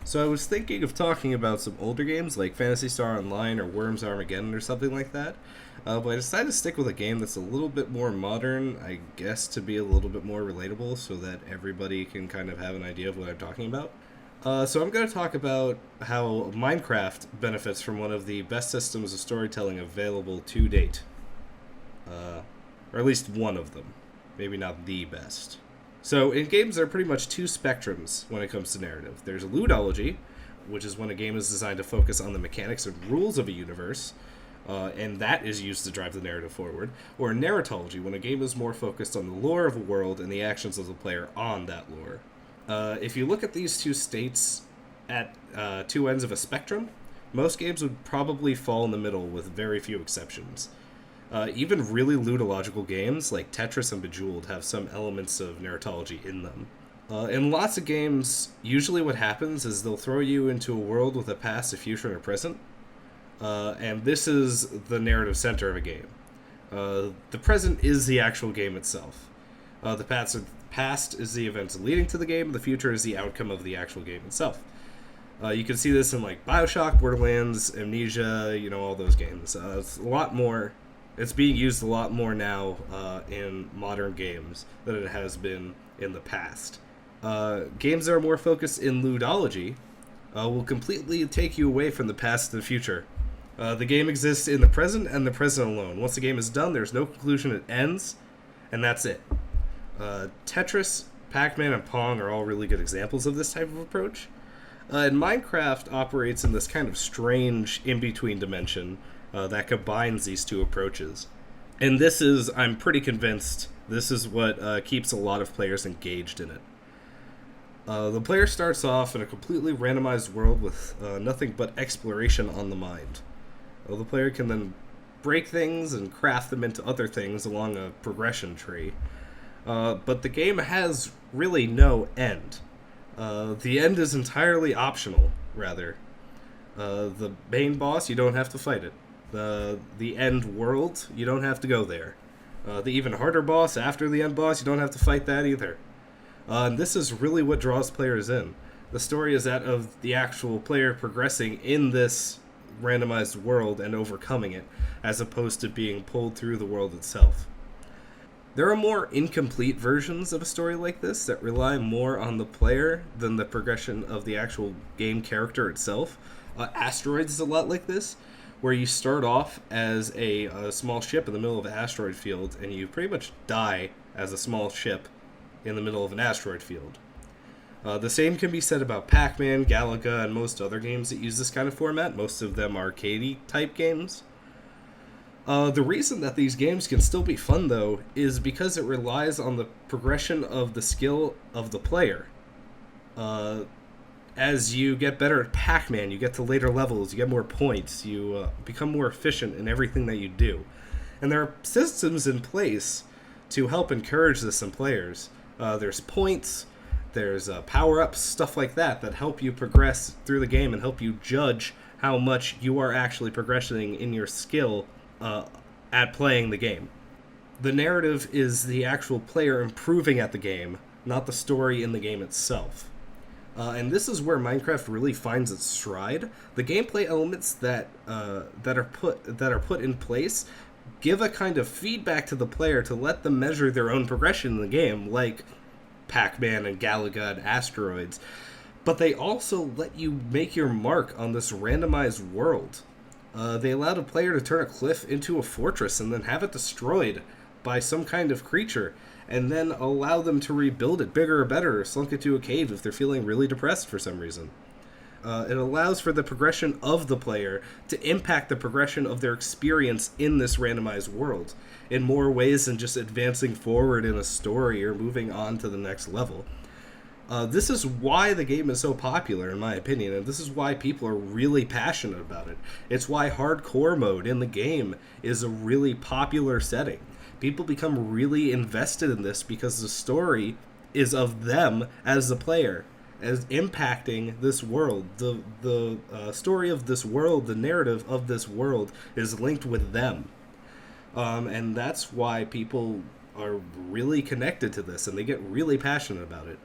So I was thinking of talking about some older games like Phantasy Star Online or Worms Armageddon or something like that. But I decided to stick with a game that's a little bit more modern, I guess, to be a little bit more relatable so that everybody can kind of have an idea of what I'm talking about. So I'm going to talk about how Minecraft benefits from one of the best systems of storytelling available to date. Or at least one of them. Maybe not the best. So in games, there are pretty much two spectrums when it comes to narrative. There's ludology, which is when a game is designed to focus on the mechanics and rules of a universe, and that is used to drive the narrative forward. Or narratology, when a game is more focused on the lore of a world and the actions of the player on that lore. If you look at these two states at two ends of a spectrum, most games would probably fall in the middle with very few exceptions. Even really ludological games like Tetris and Bejeweled have some elements of narratology in them. In lots of games, usually what happens is they'll throw you into a world with a past, a future, and a present. And this is the narrative center of a game. The present is the actual game itself. The past is the events leading to the game, the future is the outcome of the actual game itself. You can see this in like Bioshock, Borderlands, Amnesia, all those games. It's a lot more. It's being used a lot more now in modern games than it has been in the past. Games that are more focused in ludology will completely take you away from the past and the future. The game exists in the present and the present alone. Once the game is done, there's no conclusion, it ends, and that's it. Tetris, Pac-Man, and Pong are all really good examples of this type of approach. And Minecraft operates in this kind of strange in-between dimension that combines these two approaches. And this is, I'm pretty convinced, this is what keeps a lot of players engaged in it. The player starts off in a completely randomized world with nothing but exploration on the mind. The player can then break things and craft them into other things along a progression tree. But the game has really no end. The end is entirely optional, rather. The main boss, you don't have to fight it. The end world, you don't have to go there. The even harder boss after the end boss, you don't have to fight that either. And this is really what draws players in. The story is that of the actual player progressing in this randomized world and overcoming it, as opposed to being pulled through the world itself. There are more incomplete versions of a story like this that rely more on the player than the progression of the actual game character itself. Asteroids is a lot like this, where you start off as a small ship in the middle of an asteroid field, and you pretty much die as a small ship in the middle of an asteroid field. The same can be said about Pac-Man, Galaga, and most other games that use this kind of format, most of them arcade-type games. The reason that these games can still be fun, though, is because it relies on the progression of the skill of the player. As you get better at Pac-Man, you get to later levels, you get more points, you become more efficient in everything that you do. And there are systems in place to help encourage this in players. There's points, there's power-ups, stuff like that help you progress through the game and help you judge how much you are actually progressing in your skill at playing the game. The narrative is the actual player improving at the game, not the story in the game itself. And this is where Minecraft really finds its stride. The gameplay elements that are put in place give a kind of feedback to the player to let them measure their own progression in the game, like Pac-Man and Galaga and Asteroids. But they also let you make your mark on this randomized world. They allowed a player to turn a cliff into a fortress and then have it destroyed by some kind of creature, and then allow them to rebuild it bigger or better, or slunk it to a cave if they're feeling really depressed for some reason. It allows for the progression of the player to impact the progression of their experience in this randomized world in more ways than just advancing forward in a story or moving on to the next level. This is why the game is so popular, in my opinion, and this is why people are really passionate about it. It's why hardcore mode in the game is a really popular setting. People become really invested in this because the story is of them as the player, as impacting this world. The story of this world, the narrative of this world is linked with them. And that's why people are really connected to this and they get really passionate about it.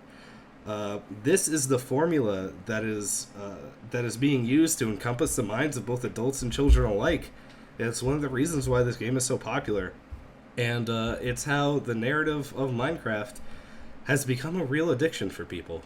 This is the formula that is being used to encompass the minds of both adults and children alike. It's one of the reasons why this game is so popular, and it's how the narrative of Minecraft has become a real addiction for people.